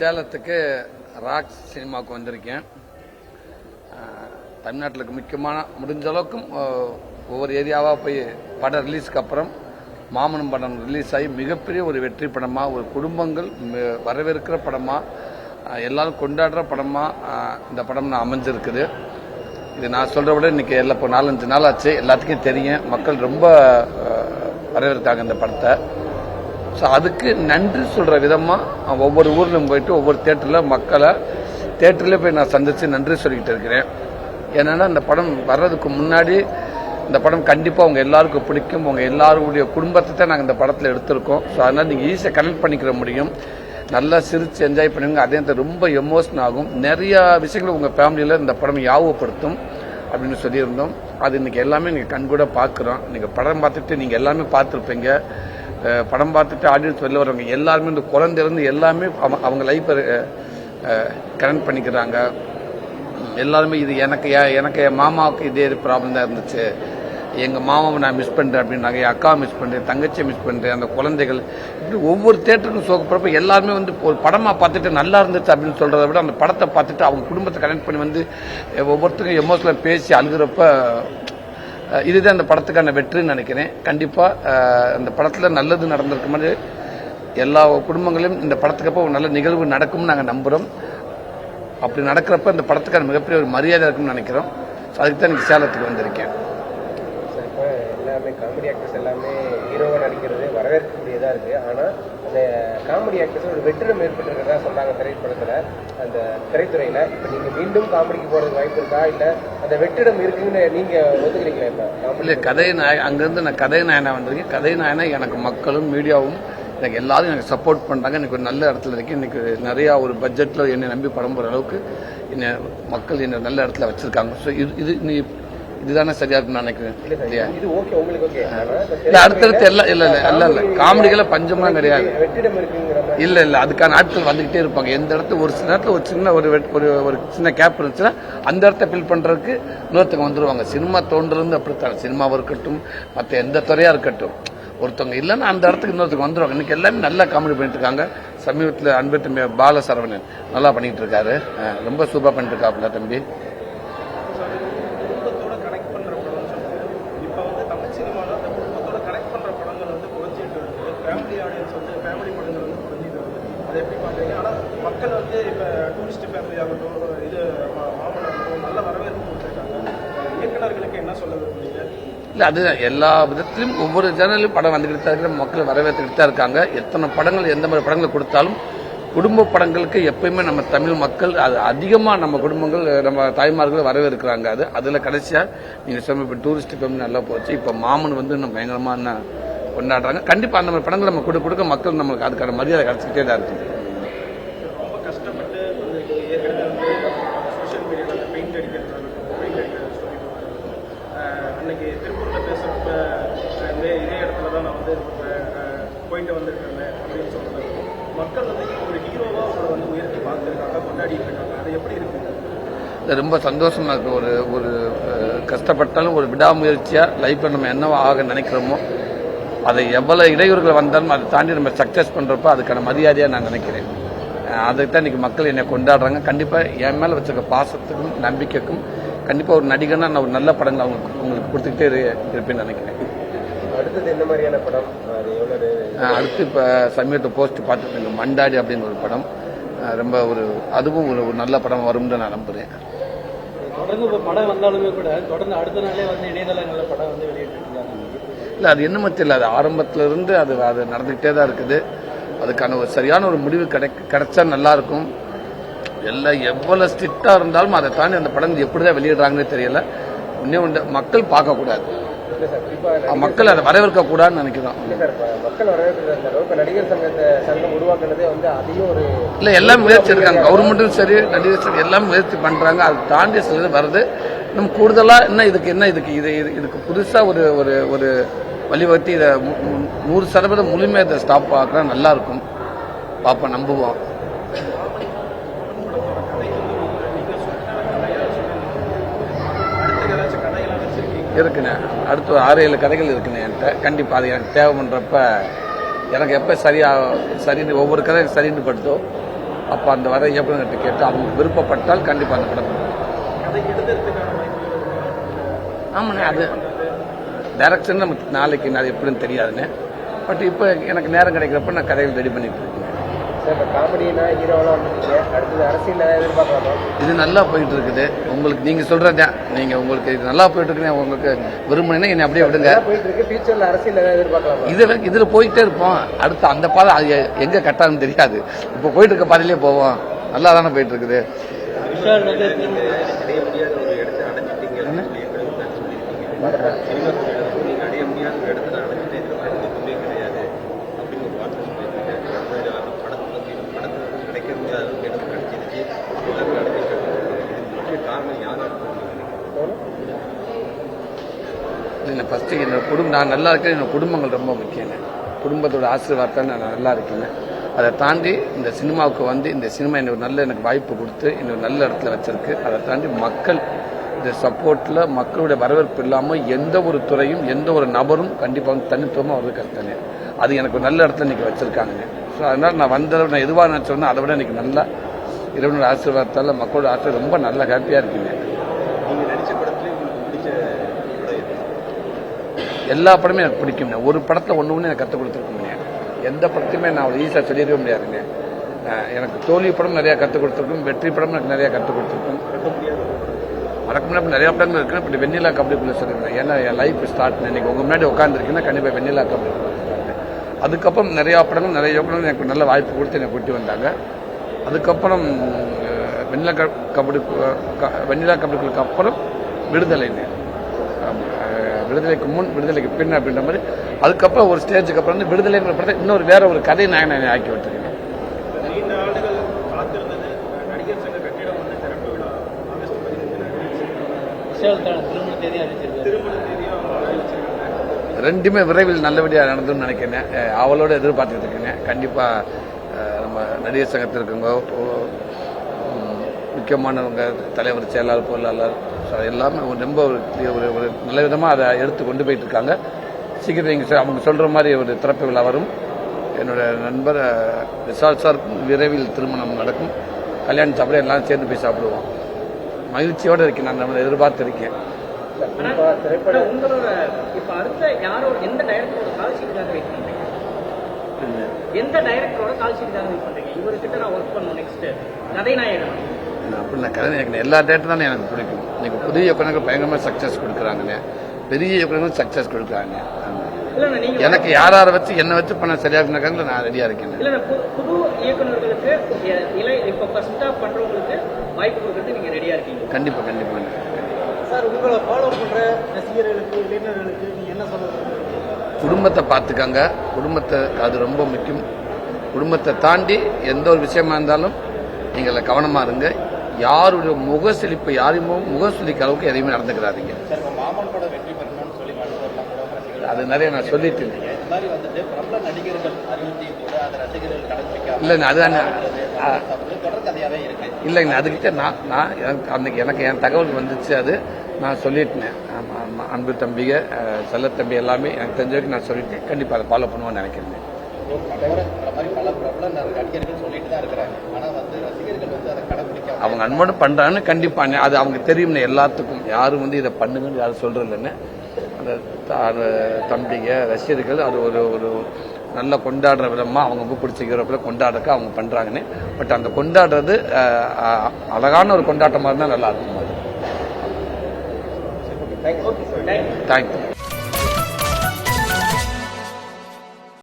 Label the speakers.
Speaker 1: சேலத்துக்கு ராக் சினிமாவுக்கு வந்திருக்கேன். தமிழ்நாட்டில் முக்கியமான முடிஞ்ச அளவுக்கும் ஒவ்வொரு ஏரியாவாக போய் படம் ரிலீஸ்க்கு அப்புறம் மாமனம் படம் ரிலீஸ் ஆகி மிகப்பெரிய ஒரு வெற்றி படமாக, ஒரு குடும்பங்கள் வரவேற்கிற படமாக, எல்லாரும் கொண்டாடுற படமாக இந்த படம் அமைஞ்சிருக்குது. இது நான் சொல்கிற விட இன்றைக்கி இப்போ 4-5 நாள் ஆச்சு. எல்லாத்துக்கும் தெரியும், மக்கள் ரொம்ப வரவேற்காங்க இந்த படத்தை. ஸோ அதுக்கு நன்றி சொல்கிற விதமாக ஒவ்வொரு ஊர்லையும் போயிட்டு ஒவ்வொரு தேட்டரில் மக்களை தேட்டர்லேயே போய் நான் சந்தித்து நன்றி சொல்லிக்கிட்டு இருக்கிறேன். ஏன்னா இந்த படம் வர்றதுக்கு முன்னாடி இந்த படம் கண்டிப்பாக அவங்க எல்லாருக்கும் பிடிக்கும், அவங்க எல்லாருடைய குடும்பத்தை தான் நாங்கள் இந்த படத்தில் எடுத்திருக்கோம். ஸோ அதனால் நீங்கள் ஈஸியாக கனெக்ட் பண்ணிக்கிற முடியும், நல்லா சிரித்து என்ஜாய் பண்ணுவீங்க. அதே ரொம்ப எமோஷன் ஆகும். நிறையா விஷயங்கள் உங்கள் ஃபேமிலியில் இந்த படம் ஞாபகப்படுத்தும் அப்படின்னு சொல்லியிருந்தோம். அது இன்றைக்கி எல்லாமே நீங்கள் கண்கூட பார்க்குறோம். நீங்கள் படம் பார்த்துட்டு நீங்கள் எல்லாமே பார்த்துருப்பீங்க. படம் பார்த்துட்டு ஆடியன்ஸ் வெளில வரவங்க எல்லாருமே இந்த குழந்தைலேருந்து எல்லாமே அவங்க லைஃப்பை கனெக்ட் பண்ணிக்கிறாங்க. எல்லாருமே இது எனக்கு என் மாமாவுக்கு இதே ப்ராப்ளம் தான் இருந்துச்சு, எங்கள் மாமாவை நான் மிஸ் பண்ணுறேன் அப்படின்னாங்க, என் அக்காவை மிஸ் பண்ணுறேன், தங்கச்சியை மிஸ் பண்ணுறேன், அந்த குழந்தைகள் இப்படி ஒவ்வொரு தேட்டருக்கும் சோகப்படுறப்ப எல்லாருமே ஒரு படமாக பார்த்துட்டு நல்லா இருந்துச்சு அப்படின்னு சொல்கிறத விட அந்த படத்தை பார்த்துட்டு அவங்க குடும்பத்தை கனெக்ட் பண்ணி ஒவ்வொருத்தருக்கும் எமோஷனலாக பேசி அழுகிறப்ப இதுதான் அந்த படத்துக்கான வெற்றின்னு நினைக்கிறேன். கண்டிப்பாக அந்த படத்தில் நல்லது நடந்திருக்க மாதிரி எல்லா குடும்பங்களையும் இந்த படத்துக்கப்போ ஒரு நல்ல நிகழ்வு நடக்கும்னு நாங்கள் நம்புகிறோம். அப்படி நடக்கிறப்ப இந்த படத்துக்கான மிகப்பெரிய ஒரு மரியாதை இருக்குன்னு நினைக்கிறோம். அதுக்கு தான் எனக்கு சேலத்துக்கு வந்திருக்கேன்.
Speaker 2: இப்போ எல்லாமே காமெடி ஆக்டர்ஸ் எல்லாமே ஹீரோவாக நடிக்கிறது வரவேற்கக்கூடியதாக இருக்குது. ஆனால் அந்த காமெடி ஆக்டர்ஸ் ஒரு வெற்றிடம் ஏற்பட்டிருக்கிறதா சொன்னாங்க திரைப்படத்தில், அந்த திரைத்துறையில். இப்போ நீங்கள் மீண்டும் காமெடிக்கு போகிறதுக்கு வாய்ப்பு இருக்கா, இல்லை அந்த வெற்றிடம் இருக்குன்னு நீங்கள் ஒத்துக்கிறீங்களா? இப்போ
Speaker 1: இல்லை, அங்கேருந்து நான் கதை நாயனா வந்திருக்கேன். கதை நாயனா எனக்கு மக்களும் மீடியாவும் எனக்கு எல்லாரும் எனக்கு சப்போர்ட் பண்ணுறாங்க. எனக்கு ஒரு நல்ல இடத்துல இருக்கு. இன்னைக்கு நிறையா ஒரு பட்ஜெட்டில் என்னை நம்பி படம் போகிற அளவுக்கு என்னை மக்கள் என்னை நல்ல இடத்துல வச்சுருக்காங்க. ஸோ இதுதானே சரியா இருக்குன்னு நினைக்கிறேன். இல்லையா? இல்லை, அடுத்தடுத்து எல்லாம் இல்லை காமெடிகளை பஞ்சம்லாம் கிடையாது. இல்லை அதுக்கான ஆட்கள் வந்துகிட்டே இருப்பாங்க. எந்த இடத்துல ஒரு சில நேரத்தில் ஒரு சின்ன ஒரு சின்ன கேப் இருந்துச்சுன்னா அந்த இடத்த ஃபில் பண்ணுறதுக்கு இன்னொருத்தவங்க வந்துடுவாங்க. சினிமா தோன்றுறது அப்படித்தான். சினிமாவாக இருக்கட்டும், மற்ற எந்த துறையாக இருக்கட்டும், ஒருத்தவங்க இல்லைன்னா அந்த இடத்துக்கு இன்னொருத்தவங்க வந்துடுவாங்க. இன்னைக்கு எல்லாமே நல்லா காமெடி பண்ணிட்டு இருக்காங்க. சமீபத்தில் அன்பு தம்பி பாலசரவணன் நல்லா பண்ணிட்டு இருக்காரு. ரொம்ப சூப்பராக பண்ணிட்டு இருக்காப்புல தம்பி. இல்லை, அது எல்லா விதத்திலும் ஒவ்வொரு சேனலும் படம் வந்துக்கிட்டு தான் இருக்கிற மக்கள் வரவேற்றுக்கிட்டு தான் இருக்காங்க. எத்தனை படங்கள் எந்த மாதிரி படங்கள் கொடுத்தாலும் குடும்ப படங்களுக்கு எப்பயுமே நம்ம தமிழ் மக்கள் அது அதிகமாக நம்ம குடும்பங்கள் நம்ம தாய்மார்கள் வரவேற்கிறாங்க. அதில் கடைசியாக நீங்கள் சொன்ன இப்போ டூரிஸ்ட் ஃபேமிலி நல்லா போச்சு. இப்போ மாமன் நம்ம பயங்கரமாக கொண்டாடுறாங்க. கண்டிப்பாக அந்த மாதிரி படங்கள் நம்ம கொடுக்க மக்கள் நம்மளுக்கு அதுக்கான மரியாதை கிடைச்சிக்கிட்டே தான் இருக்கும்.
Speaker 3: போயிட்டு வந்திருக்காங்க அப்படின்னு சொல்றது மக்கள் ஒரு ஹீரோவா அவங்களை உயர்த்தி பார்த்துருக்காங்க, கொண்டாடிட்டு இருக்காங்க. அது எப்படி இருக்கு?
Speaker 1: ரொம்ப சந்தோஷமா இருக்கு. ஒரு கஷ்டப்பட்டாலும் ஒரு விடாமுயற்சியாக லைஃப்பில் நம்ம என்னவா ஆக நினைக்கிறோமோ அதை எவ்வளவு இடையூறுகள் வந்தாலும் அதை தாண்டி நம்ம சக்ஸஸ் பண்ணுறப்ப அதுக்கான மரியாதையாக நான் நினைக்கிறேன். அதுக்கு தான் இன்றைக்கி மக்கள் என்னை கொண்டாடுறாங்க. கண்டிப்பாக என் மேலே வச்சிருக்க பாசத்துக்கும் நம்பிக்கைக்கும் கண்டிப்பாக ஒரு நடிகனாக நான் ஒரு நல்ல படங்கள் உங்களுக்கு கொடுத்துக்கிட்டே இருப்பேன்னு நினைக்கிறேன்.
Speaker 2: அடுத்தது என்ன மாதிரியான படம்?
Speaker 1: அடுத்து இப்போ சமீபத்தை போஸ்ட் பார்த்துருக்கேங்க, மண்டாடி அப்படின்னு ஒரு படம். ரொம்ப அதுவும் ஒரு நல்ல படம் வரும்னு நான் நம்புகிறேன்.
Speaker 4: தொடர்ந்து படம் வந்தாலுமே கூட தொடர்ந்து அடுத்த நாளே இணையதளங்களில் படம் வெளியிட்டிருக்காங்க.
Speaker 1: இல்லை, அது என்ன மத்தியில் அது ஆரம்பத்திலிருந்து அது நடந்துக்கிட்டே தான் இருக்குது. அதுக்கான ஒரு சரியான ஒரு முடிவு கிடைச்சா நல்லாயிருக்கும். எல்லாம் எவ்வளோ ஸ்ட்ரிக்டாக இருந்தாலும் அதை தாண்டி அந்த படங்கள் எப்படி தான் வெளியிடுறாங்கன்னே தெரியல. ஒன்று மக்கள் பார்க்கக்கூடாது, மக்கள் அதை வரவேற்க கூடாதுன்னு நினைக்கிறோம். இல்லை, எல்லாம் முயற்சி இருக்காங்க. கவர்மெண்ட்டும் சரி, நடிகர் சரி, எல்லாம் முயற்சி பண்றாங்க. அது தாண்டி சிலது வருது. இன்னும் கூடுதலா இதுக்கு புதுசா ஒரு வழிவகுத்தி இதை 100% முழுமையாக இதை ஸ்டாப் ஆக்குறா நல்லா இருக்கும். பாப்பா நம்புவோம். இருக்குண்ணே, அடுத்து 6-7 கதைகள் இருக்குண்ணே என்கிட்ட. கண்டிப்பாக அது எனக்கு தேவை பண்ணுறப்ப எனக்கு எப்போ சரின்னு ஒவ்வொரு கதை சரின்னு படுத்தோ அப்போ அந்த வர இயக்குநர்கிட்ட கேட்டு அவங்க விருப்பப்பட்டால் கண்டிப்பாக அந்த படம்
Speaker 3: அதை எடுத்துறதுக்கான வாய்ப்புகள்
Speaker 1: ஆமாண்ணே. அது டைரக்ஷன் நமக்கு நாளைக்கு நான் எப்படின்னு தெரியாதுண்ணே. பட் இப்போ எனக்கு நேரம் கிடைக்கிறப்ப நான் கதைகள் ரெடி பண்ணிட்டு இருக்கேன்.
Speaker 2: சார் இப்போ காமெடினா ஹீரோவெல்லாம் வந்துருக்கீங்க, அடுத்தது அரசியல் எதிர்பார்க்கலாமா?
Speaker 1: இது நல்லா போயிட்டு இருக்குது. உங்களுக்கு நீங்க சொல்றதா, நீங்க உங்களுக்கு இது நல்லா போயிட்டு இருக்குன்னு உங்களுக்கு விரும்பினா என்னை அப்படியே விடுங்க.
Speaker 2: போயிட்டு இருக்கு, ஃபியூச்சர்ல அரசியல் எதிர்பார்க்கலாமா?
Speaker 1: இதுல போயிட்டே இருப்போம். அடுத்து அந்த பாதை அது எங்க கட்டாதுன்னு தெரியாது. இப்போ போயிட்டு இருக்க பாதையிலே போவோம். நல்லா தானே போயிட்டு இருக்குது.
Speaker 4: விஷால் வந்து
Speaker 2: அடைய முடியாத ஒரு இடத்தை அடைஞ்சிட்டீங்க, நீங்க அடைய முடியாத ஒரு இடத்துல அடைஞ்சிட்டே எதுவுமே கிடையாது அப்படின்னு ஒரு வார்த்தை சொல்லியிருக்கீங்க. படத்துல கிடைக்க முடியாத இடம் கிடைச்சிருச்சு, எல்லாருமே அடைஞ்சிட்டாங்க. இது காரணம் யாரும்
Speaker 1: இல்லை, ஃபர்ஸ்ட் என்னோட குடும்பம் நான் நல்லா இருக்கேன். என்னோட குடும்பங்கள் ரொம்ப முக்கியம். குடும்பத்தோட ஆசீர்வாதத்தால் நான் நல்லா இருக்கேன். அதை தாண்டி இந்த சினிமாவுக்கு வந்து இந்த சினிமா எனக்கு வாய்ப்பு கொடுத்து இன்னொரு நல்ல இடத்துல வச்சிருக்கு. அதை தாண்டி மக்கள் இந்த சப்போர்ட்ல மக்களுடைய வரவேற்பு இல்லாமல் எந்த ஒரு துறையும் எந்த ஒரு நபரும் கண்டிப்பாக தனித்துவமாக வருது கஷ்டமே. அது எனக்கு ஒரு நல்ல இடத்துல இன்னைக்கு வச்சிருக்காங்க. ஸோ அதனால நான் நான் எதுவாக நினைச்சோன்னா அதை விட இன்னைக்கு நல்லா இறைவனோட ஆசீர்வாதத்தால் மக்களோட ஆசை ரொம்ப நல்லா ஹாப்பியாக இருக்குங்க.
Speaker 2: நீங்க நடிச்ச படத்துல உங்களுக்கு பிடிச்ச
Speaker 1: எல்லா படமே எனக்கு பிடிக்குங்க. ஒரு படத்தில் ஒன்று எனக்கு கற்றுக் கொடுத்துருக்கோங்க. எந்த படத்தையுமே நான் அவ்வளோ ஈஸியாக சொல்லிடவே முடியாதுங்க. எனக்கு தோல்வி படம் நிறையா கற்றுக் கொடுத்துருக்கும், வெற்றி படம் எனக்கு நிறையா கற்றுக் கொடுத்துருக்கும். மறக்க முடியாமல் நிறையா படங்கள் இருக்கு. இப்படி வெண்ணிலா கபடிக்குள்ள சொல்லிருந்தேன். ஏன்னா என் லைஃப் ஸ்டார்ட் இன்னைக்கு உங்க முன்னாடி உட்காந்துருக்கீங்கன்னா கண்டிப்பாக வெண்ணிலா கபடிக்குள்ள. அதுக்கப்புறம் நிறையா படங்கள் எனக்கு நல்ல வாய்ப்பு கொடுத்து என்னை கூட்டி வந்தாங்க. அதுக்கப்புறம் வெண்ணிலா கபடிக்குள்ளுக்கு அப்புறம் விடுதலைன்னு, விடுதலைக்கு முன் விடுதலைக்கு பின் அப்படின்ற மாதிரி. அதுக்கப்புறம் ஒரு ஸ்டேஜுக்கு அப்புறம் வந்து விடுதலைங்கிற படத்தை இன்னொரு வேற ஒரு கதை நான் ஆக்கி விட்டுருக்கேன்.
Speaker 3: நீண்ட ஆண்டுகள் காத்திருந்தது நடிகர் சங்க கட்டிடம் வந்து திறப்பு விழா ஆகஸ்ட் 15
Speaker 4: விஷால் திருமண தேதி அறிவிச்சிருக்காரு.
Speaker 3: திருமண தேதியும் அவங்க அறிவிச்சிருக்காங்க.
Speaker 1: ரெண்டுமே விரைவில் நல்லபடியாக நடந்துன்னு நினைக்கிறேன். அவளோட எதிர்பார்த்துட்டு இருக்கேன். கண்டிப்பாக நம்ம நடிகர் சங்கத்தில் இருக்கவங்க, முக்கியமானவங்க, தலைவர், செயலாளர், பொருளாளர் எல்லாமே ரொம்ப ஒரு நல்ல விதமாக அதை எடுத்து கொண்டு போயிட்டு இருக்காங்க. சீக்கிரம் நீங்கள் அவங்க சொல்கிற மாதிரி ஒரு திறப்பு விழா வரும். என்னோட நண்பர் விஷால் சாருக்கும் விரைவில் திருமணம் நடக்கும். கல்யாண சாப்பிட எல்லாரும் சேர்ந்து போய் சாப்பிடுவோம். மகிழ்ச்சியோடு இருக்கேன். நான் நம்மளை எதிர்பார்த்திருக்கேன்.
Speaker 5: உங்களோட இப்ப அடுத்த யாரோட எந்த டைரக்டரோட கால் ஷீட்டுக்காக வெயிட் பண்றீங்க? எந்த டைரக்டரோட கால் ஷீட்டுக்காக வெயிட் பண்றீங்க? இவர்கிட்ட நான் ஒர்க் பண்ணணும் நெக்ஸ்ட் கதைநாயகன்.
Speaker 1: அப்படி நான் கதை எல்லா டேரக்டர் தானே எனக்கு பிடிக்கும். இன்னைக்கு புதிய இயக்குநர்கள் பயங்கரமாக சக்ஸஸ் கொடுக்குறாங்கண்ணே. பெரிய இயக்குநர்கள் சக்ஸஸ் கொடுக்குறாங்க. எனக்கு யாரை வச்சு என்னை வச்சு பண்ண சரியாக்குனாங்க நான் ரெடியா இருக்கேன்.
Speaker 5: இல்ல புது இயக்குநர்களுக்கு இப்ப ஃபர்ஸ்டா பண்றவங்களுக்கு வாய்ப்பு கொடுக்கறது நீங்க ரெடியா இருக்கீங்க?
Speaker 1: கண்டிப்பா கண்டிப்பா.
Speaker 4: சார், உங்களை ஃபாலோ பண்ற ரசிகர்களுக்கு, இளைஞர்களுக்கு நீங்க என்ன சொல்லுங்க?
Speaker 1: குடும்பத்தை பார்த்துக்காங்க. குடும்பத்தை அது ரொம்ப முக்கியம். குடும்பத்தை தாண்டி எந்த ஒரு விஷயமா இருந்தாலும் நீங்கள கவனமா இருங்க. யாருடைய முகசெழிப்பு யாரையும் முகசுலிக்க அளவுக்கு எதையுமே நடந்துக்கிறாதீங்க. அது நிறைய நான் சொல்லிட்டேன். இல்லைங்க அதுதான் இல்லைங்க அதுக்கிட்ட நான் எனக்கு என் தகவல் வந்துச்சு. அது நான் சொல்லிட்டேன். அன்பு தம்பிக, செல்ல தம்பி எல்லாமே எனக்கு தெரிஞ்ச வரைக்கும் நான் சொல்லிட்டேன். கண்டிப்பாக அதை ஃபாலோ பண்ணுவோன்னு நினைக்கிறேன். அவங்க அன்போடு பண்றாங்கன்னு கண்டிப்பா அது அவங்க தெரியும். எல்லாத்துக்கும் யாரும் வந்து இதை பண்ணுங்கன்னு யாரும் சொல்றது இல்லைன்னு. அந்த தம்பிங்க ரசிகர்கள் அது ஒரு நல்லா கொண்டாடுற விதமா அவங்க ரொம்ப பிடிச்ச ஹீரோக்களை கொண்டாடுறதுக்கு அவங்க பண்றாங்கன்னு. பட் அந்த கொண்டாடுறது அழகான ஒரு கொண்டாட்டமா இருந்தா நல்லா இருக்கும். தேங்க்யூ.